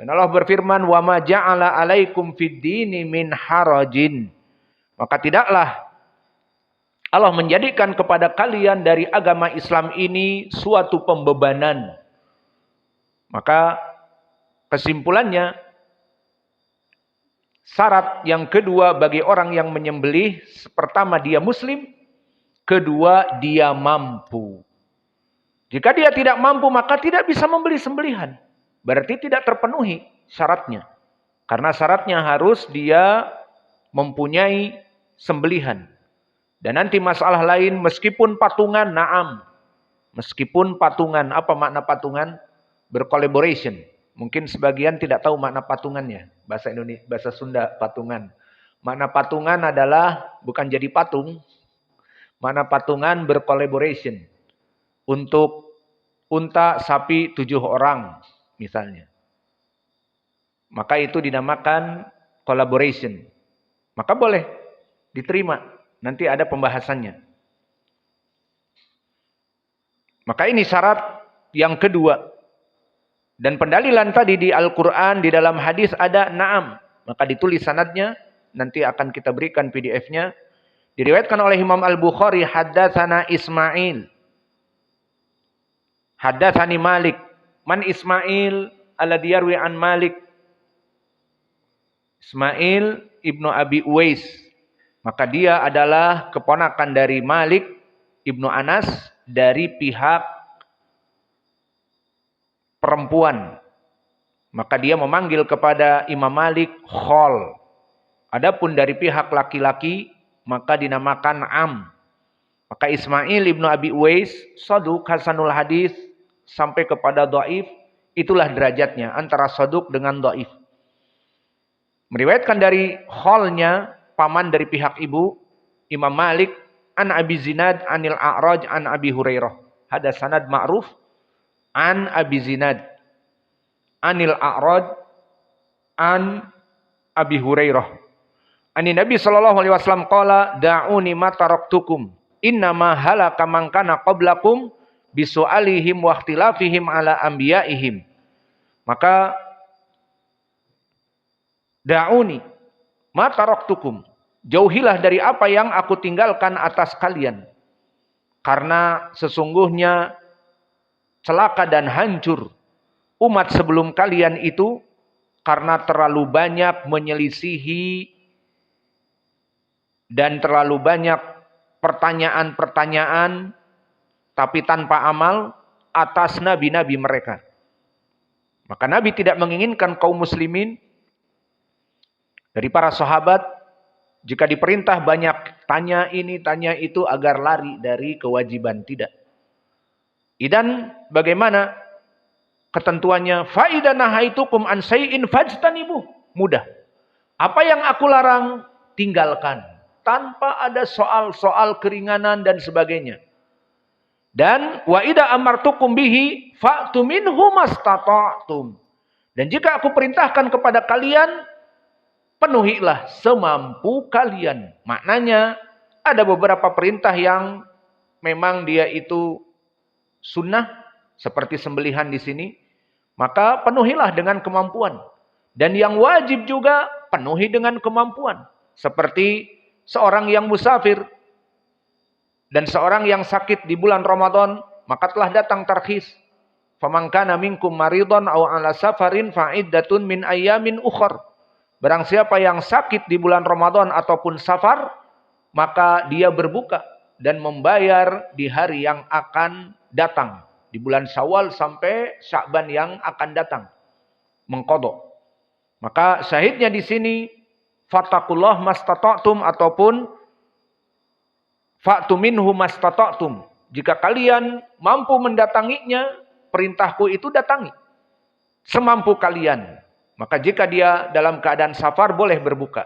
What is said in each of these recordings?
Dan Allah berfirman, "Wa ma ja'ala 'alaikum fid dini min harajin." Maka tidaklah Allah menjadikan kepada kalian dari agama Islam ini suatu pembebanan. Maka kesimpulannya, syarat yang kedua bagi orang yang menyembelih, pertama dia muslim, kedua dia mampu. Jika dia tidak mampu maka tidak bisa membeli sembelihan. Berarti tidak terpenuhi syaratnya. Karena syaratnya harus dia mempunyai sembelihan. Dan nanti masalah lain, meskipun patungan, na'am. Meskipun patungan, apa makna patungan? Bercollaboration. Mungkin sebagian tidak tahu makna patungannya. Bahasa Indonesia, bahasa Sunda, patungan. Makna patungan adalah bukan jadi patung. Makna patungan bercollaboration. Untuk unta, sapi 7 orang misalnya. Maka itu dinamakan collaboration. Maka boleh diterima. Nanti ada pembahasannya. Maka ini syarat yang kedua. Dan pendalilan tadi di Al-Quran, di dalam hadis ada na'am. Maka ditulis sanadnya. Nanti akan kita berikan PDF-nya. Diriwayatkan oleh Imam Al-Bukhari, haddatsana Ismail. Haddatsani Malik. Man Ismail alladhi yarwi an Malik? Ismail ibnu Abi Uwais. Maka dia adalah keponakan dari Malik ibnu Anas dari pihak perempuan. Maka dia memanggil kepada Imam Malik khol. Adapun dari pihak laki-laki maka dinamakan am. Maka Ismail ibnu Abi Uwais saduk hasanul hadis sampai kepada dhaif, itulah derajatnya antara saduk dengan dhaif. Meriwayatkan dari kholnya, paman dari pihak ibu, Imam Malik, an Abi Zinad, anil A'raj, an Abi Hurairah. Ada sanad ma'ruf, an Abi Zinad, anil A'raj, an Abi Hurairah. Ani Nabi SAW qala, da'uni ma taraktukum, innama halaka man kana qablakum, bisu'alihim wa ikhtilafihim ala anbiya'ihim. Maka da'uni ma taraktukum, jauhilah dari apa yang aku tinggalkan atas kalian. Karena sesungguhnya celaka dan hancur umat sebelum kalian itu karena terlalu banyak menyelisihi dan terlalu banyak pertanyaan-pertanyaan tapi tanpa amal atas nabi-nabi mereka. Maka Nabi tidak menginginkan kaum muslimin dari para sahabat jika diperintah banyak tanya ini, tanya itu agar lari dari kewajiban. Tidak. Dan bagaimana ketentuannya? Fa idza nahaitukum an syai'in fajtanibuh. Mudah. Apa yang aku larang, tinggalkan. Tanpa ada soal-soal keringanan dan sebagainya. Dan wa idza amartukum bihi fa'tu minhu mastata'tum. Dan jika aku perintahkan kepada kalian, penuhilah semampu kalian. Maknanya ada beberapa perintah yang memang dia itu sunnah, seperti sembelihan di sini, maka penuhilah dengan kemampuan. Dan yang wajib juga penuhi dengan kemampuan. Seperti seorang yang musafir dan seorang yang sakit di bulan Ramadan, maka telah datang tarkhis. Faman kana minkum maridhan aw ala safarin fa'iddatun min ayyamin ukhar. Barang siapa yang sakit di bulan Ramadan ataupun safar, maka dia berbuka dan membayar di hari yang akan datang. Di bulan Syawal sampai Sya'ban yang akan datang. Mengqadha. Maka syahidnya di sini, fattaqullah mastata'tum ataupun fa'tu minhu mastata'tum. Jika kalian mampu mendatanginya, perintahku itu datangi. Semampu kalian. Maka jika dia dalam keadaan safar boleh berbuka.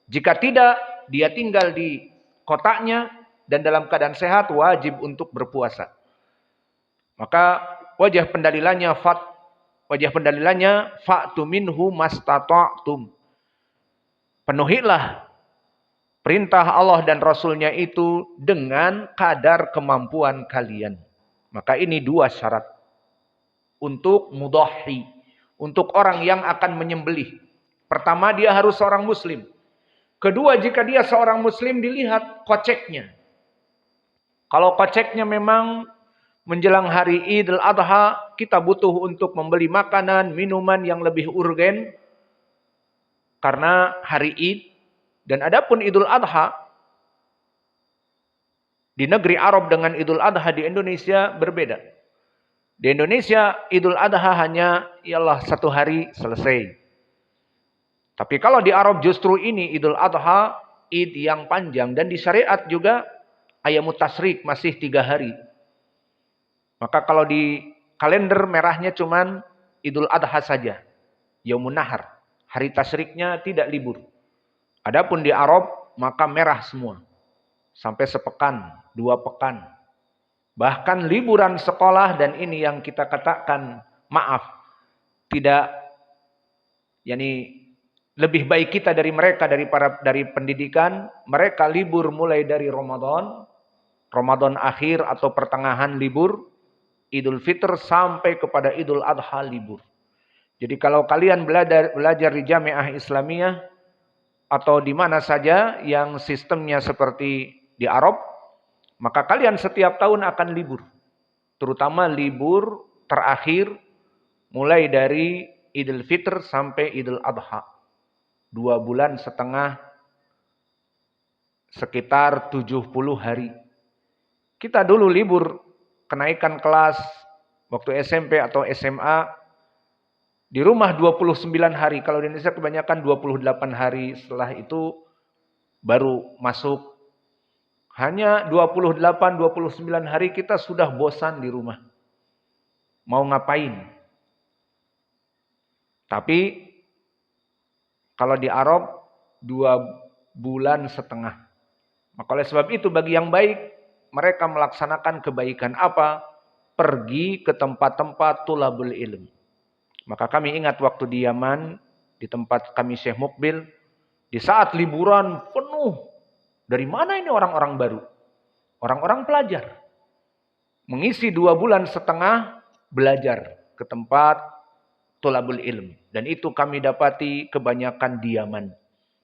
Jika tidak, dia tinggal di kotanya dan dalam keadaan sehat wajib untuk berpuasa. Maka wajah pendalilannya fa'tu minhu mastata'tum. Penuhilah perintah Allah dan Rasulnya itu dengan kadar kemampuan kalian. Maka ini dua syarat untuk mudahhi, untuk orang yang akan menyembelih. Pertama, dia harus seorang muslim. Kedua, jika dia seorang muslim, dilihat koceknya. Kalau koceknya memang menjelang hari Idul Adha, kita butuh untuk membeli makanan, minuman yang lebih urgen karena hari Id. Dan adapun Idul Adha di negeri Arab dengan Idul Adha di Indonesia berbeda. Di Indonesia Idul Adha hanya ialah 1 hari selesai. Tapi kalau di Arab justru ini Idul Adha, Id yang panjang, dan di syariat juga Ayyamut Tasyrik masih 3 hari. Maka kalau di kalender merahnya cuman Idul Adha saja, Yaumun Nahar. Hari tasyriknya tidak libur. Adapun di Arab maka merah semua. Sampai sepekan, 2 pekan. Bahkan liburan sekolah, dan ini yang kita katakan maaf, tidak lebih baik kita dari mereka dari pendidikan. Mereka libur mulai dari Ramadan akhir atau pertengahan libur, Idul Fitr sampai kepada Idul Adha libur. Jadi kalau kalian belajar di Jamiah Islamiyah atau di mana saja yang sistemnya seperti di Arab, maka kalian setiap tahun akan libur. Terutama libur terakhir mulai dari Idul Fitr sampai Idul Adha. 2,5 bulan, sekitar 70 hari. Kita dulu libur kenaikan kelas waktu SMP atau SMA di rumah 29 hari. Kalau di Indonesia kebanyakan 28 hari. Setelah itu baru masuk. Hanya 28-29 hari kita sudah bosan di rumah. Mau ngapain? Tapi kalau di Arab 2,5 bulan. Maka oleh sebab itu bagi yang baik, mereka melaksanakan kebaikan apa? Pergi ke tempat-tempat tulabul ilm. Maka kami ingat waktu di Yaman, di tempat kami Syekh Mukbil, di saat liburan penuh. Dari mana ini orang-orang baru? Orang-orang pelajar. Mengisi 2,5 bulan belajar ke tempat tulabul ilm. Dan itu kami dapati kebanyakan di Yaman.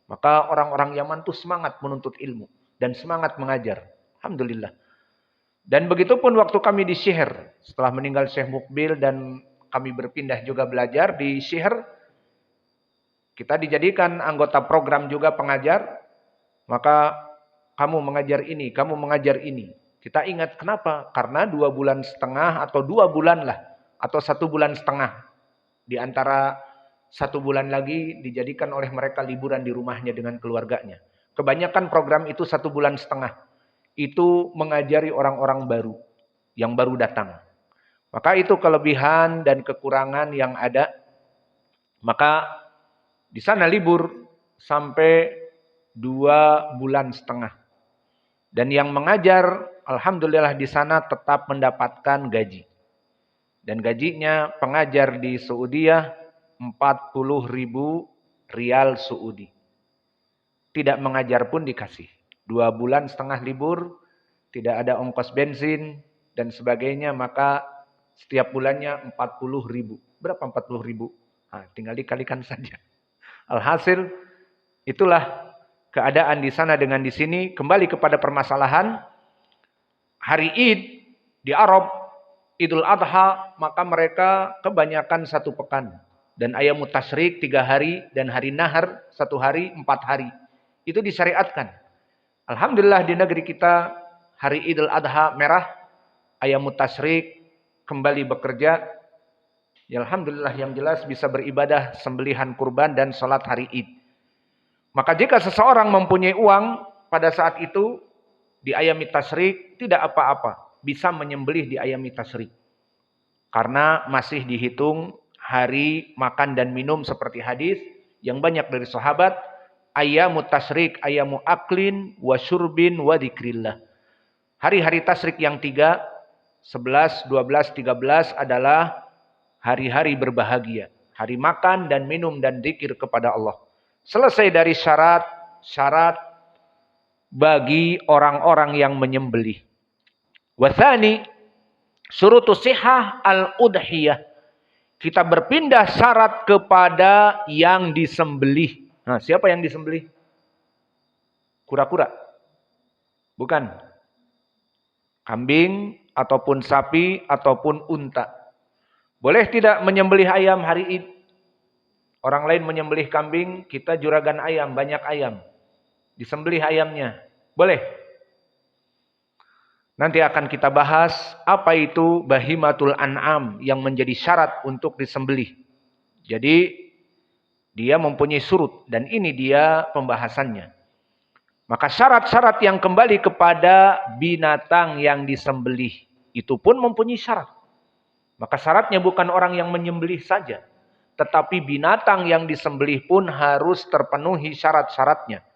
Maka orang-orang Yaman itu semangat menuntut ilmu dan semangat mengajar. Alhamdulillah. Dan begitupun waktu kami di Syiher. Setelah meninggal Syekh Mukbil dan kami berpindah juga belajar di Syiher. Kita dijadikan anggota program juga pengajar. Maka kamu mengajar ini, kamu mengajar ini. Kita ingat kenapa? Karena 2,5 bulan atau 2 bulan lah. Atau 1,5 bulan. Di antara 1 bulan lagi dijadikan oleh mereka liburan di rumahnya dengan keluarganya. Kebanyakan program itu 1,5 bulan. Itu mengajari orang-orang baru. Yang baru datang. Maka itu kelebihan dan kekurangan yang ada. Maka di sana libur sampai 2,5 bulan. Dan yang mengajar, alhamdulillah di sana tetap mendapatkan gaji. Dan gajinya pengajar di Saudiah 40.000 rial Saudi. Tidak mengajar pun dikasih. 2,5 bulan libur, tidak ada ongkos bensin dan sebagainya, maka setiap bulannya 40.000. Berapa 40.000? Nah, tinggal dikalikan saja. Alhasil, itulah keadaan di sana dengan di sini. Kembali kepada permasalahan hari Id di Arab, Idul Adha, maka mereka kebanyakan 1 pekan. Dan Ayyamut Tasyrik 3 hari dan hari Nahar 1 hari, 4 hari. Itu disyariatkan. Alhamdulillah di negeri kita hari Idul Adha merah, Ayyamut Tasyrik kembali bekerja. Ya alhamdulillah yang jelas bisa beribadah sembelihan kurban dan sholat hari Id. Maka jika seseorang mempunyai uang pada saat itu di Ayyamut Tasyrik tidak apa-apa, bisa menyembelih di Ayyamut Tasyrik. Karena masih dihitung hari makan dan minum seperti hadis yang banyak dari sahabat, Ayyamut Tasyrik ayyamu aklin wa syurbin wa dzikrillah. Hari-hari tasyrik yang 3, 11, 12, 13 adalah hari-hari berbahagia, hari makan dan minum dan zikir kepada Allah. Selesai dari syarat bagi orang-orang yang menyembelih. Wathani syurutus sihah al-udhiyah. kita berpindah syarat kepada yang disembelih. Nah, siapa yang disembelih? Kura-kura? Bukan. Kambing, ataupun sapi, ataupun unta. Boleh tidak menyembelih ayam hari Id? Orang lain menyembelih kambing, kita juragan ayam, banyak ayam. Disembelih ayamnya. Boleh? Nanti akan kita bahas apa itu bahimatul an'am yang menjadi syarat untuk disembelih. Jadi dia mempunyai surut dan ini dia pembahasannya. Maka syarat-syarat yang kembali kepada binatang yang disembelih itu pun mempunyai syarat. Maka syaratnya bukan orang yang menyembelih saja, tetapi binatang yang disembelih pun harus terpenuhi syarat-syaratnya.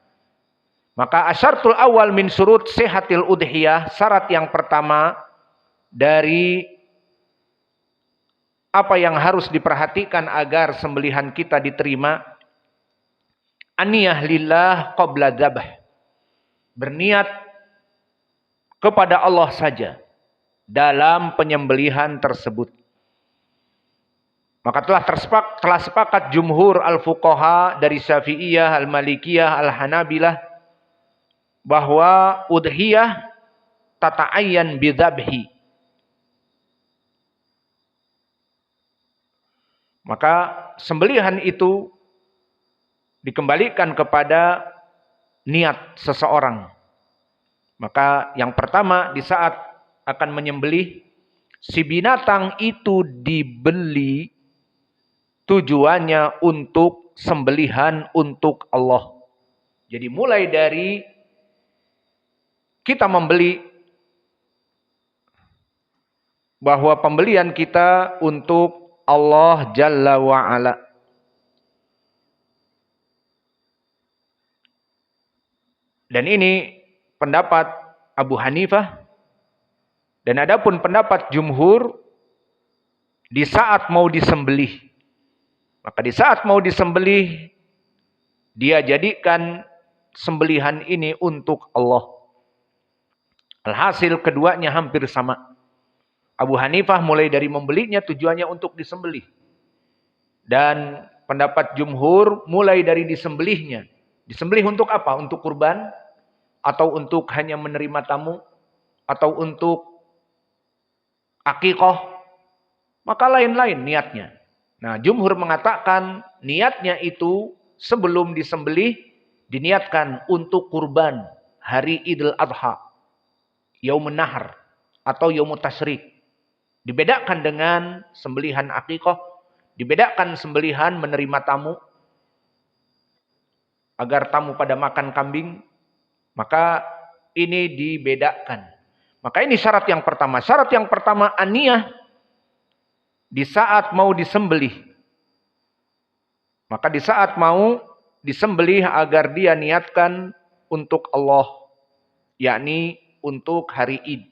Maka asyartul awal min surut sehatil udhiyah, syarat yang pertama dari apa yang harus diperhatikan agar sembelihan kita diterima, aniyah lillah qabla dzabh. Berniat kepada Allah saja dalam penyembelihan tersebut. Maka telah sepakat jumhur al-fuqaha dari Syafi'iyah, al-Malikiyah, al-Hanabilah bahwa udhiyah tata'ayyan bidzabhi. Maka sembelihan itu dikembalikan kepada niat seseorang. Maka yang pertama di saat akan menyembelih, si binatang itu dibeli tujuannya untuk sembelihan untuk Allah. Jadi mulai dari kita membeli, bahwa pembelian kita untuk Allah Jalla wa'ala. Dan ini pendapat Abu Hanifah. Dan adapun pendapat jumhur, di saat mau disembelih. Maka di saat mau disembelih, dia jadikan sembelihan ini untuk Allah. Alhasil keduanya hampir sama. Abu Hanifah mulai dari membelinya tujuannya untuk disembelih. Dan pendapat jumhur mulai dari disembelihnya. Disembelih untuk apa? Untuk kurban? Atau untuk hanya menerima tamu? Atau untuk akikah? Maka lain-lain niatnya. Nah, jumhur mengatakan niatnya itu sebelum disembelih diniatkan untuk kurban hari Idul Adha. Yaumun Nahar atau Yaumut Tasyrik. Dibedakan dengan sembelihan akikah, dibedakan sembelihan menerima tamu agar tamu pada makan kambing, maka ini dibedakan. Maka ini syarat yang pertama. Syarat yang pertama aniyah di saat mau disembelih. Maka di saat mau disembelih agar dia niatkan untuk Allah, yakni untuk hari Id.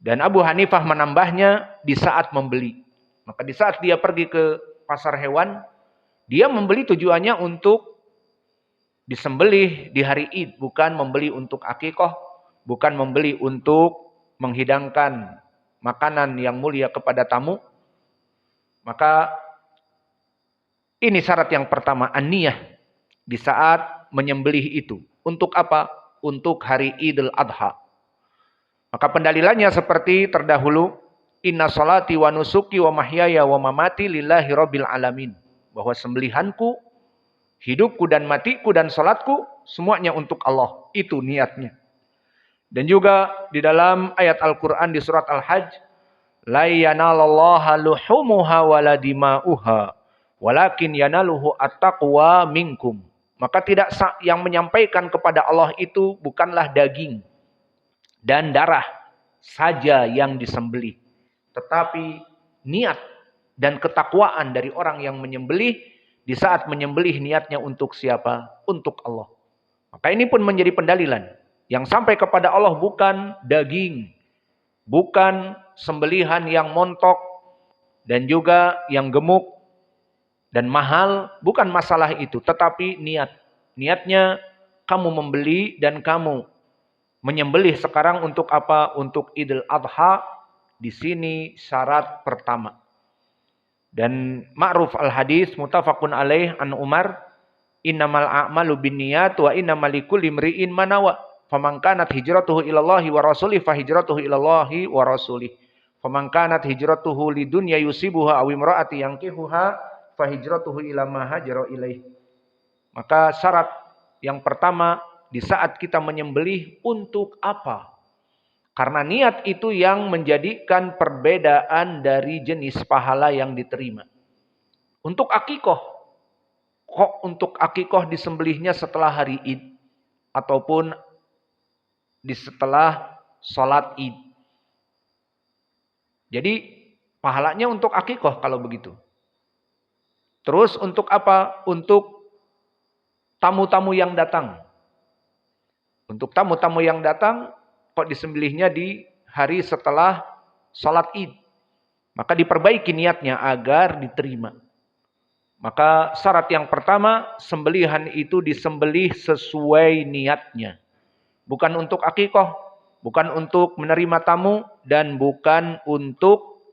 Dan Abu Hanifah menambahnya di saat membeli. Maka di saat dia pergi ke pasar hewan, dia membeli tujuannya untuk disembelih di hari Id, bukan membeli untuk akikah, bukan membeli untuk menghidangkan makanan yang mulia kepada tamu. Maka ini syarat yang pertama, an-niyah di saat menyembelih itu. Untuk apa? Untuk hari Idul Adha. Maka pendalilannya seperti terdahulu, inna salati wa nusuki wa mahyaya wa mamati lillahi rabbil alamin. Bahwa sembelihanku, hidupku dan matiku dan salatku semuanya untuk Allah. Itu niatnya. Dan juga di dalam ayat Al-Qur'an di surat Al-Hajj, la yanalallaha luhumuha wala dima'uha walakin yanaluhu at-taqwa minkum. Maka tidak yang menyampaikan kepada Allah itu bukanlah daging dan darah saja yang disembelih, tetapi niat dan ketakwaan dari orang yang menyembelih. Di saat menyembelih niatnya untuk siapa? Untuk Allah. Maka ini pun menjadi pendalilan. Yang sampai kepada Allah bukan daging, bukan sembelihan yang montok dan juga yang gemuk dan mahal, bukan masalah itu, tetapi niat. Niatnya kamu membeli dan kamu menyembelih sekarang untuk apa? Untuk Idul Adha. Di sini syarat pertama. Dan ma'ruf al-hadis muttafaqun alaih an Umar, innamal a'malu binniyat wa innamal likulli imri'in ma nawa. Faman kanat hijratuhu ilallahi wa rasulih fa hijratuhu ilallahi wa rasulih. Faman kanat hijratuhu lidunya yusibuha aw imra'ati yankihuha fa hijratuhu ila ma hajara ilaih. Maka syarat yang pertama, di saat kita menyembelih, untuk apa? Karena niat itu yang menjadikan perbedaan dari jenis pahala yang diterima. Untuk akikoh, kok untuk akikoh disembelihnya setelah hari Id ataupun setelah sholat Id. Jadi pahalanya untuk akikoh kalau begitu. Terus untuk apa? Untuk tamu-tamu yang datang. Untuk tamu-tamu yang datang, kok disembelihnya di hari setelah sholat Id. Maka diperbaiki niatnya agar diterima. Maka syarat yang pertama, sembelihan itu disembelih sesuai niatnya. Bukan untuk akikoh, bukan untuk menerima tamu, dan bukan untuk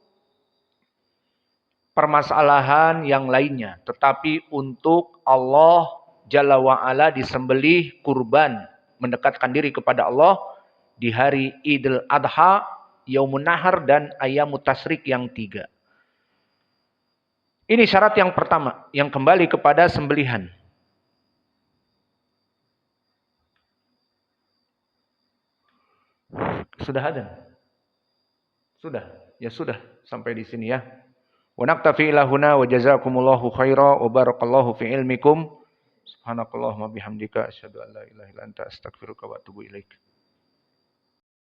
permasalahan yang lainnya. Tetapi untuk Allah Jalla wa'ala disembelih kurban, mendekatkan diri kepada Allah di hari Idul Adha, Yaumun Nahar, dan Ayyamut Tasyrik yang 3. Ini syarat yang pertama, yang kembali kepada sembelihan. Sudah ada? Sudah? Ya sudah, sampai di sini ya. Wa naktafi ila huna wa jazakumullahu khaira wa barakallahu fi ilmikum. Subhanakallahumma bihamdika asyhadu an la ilaha illa anta astaghfiruka wa atubu ilaik.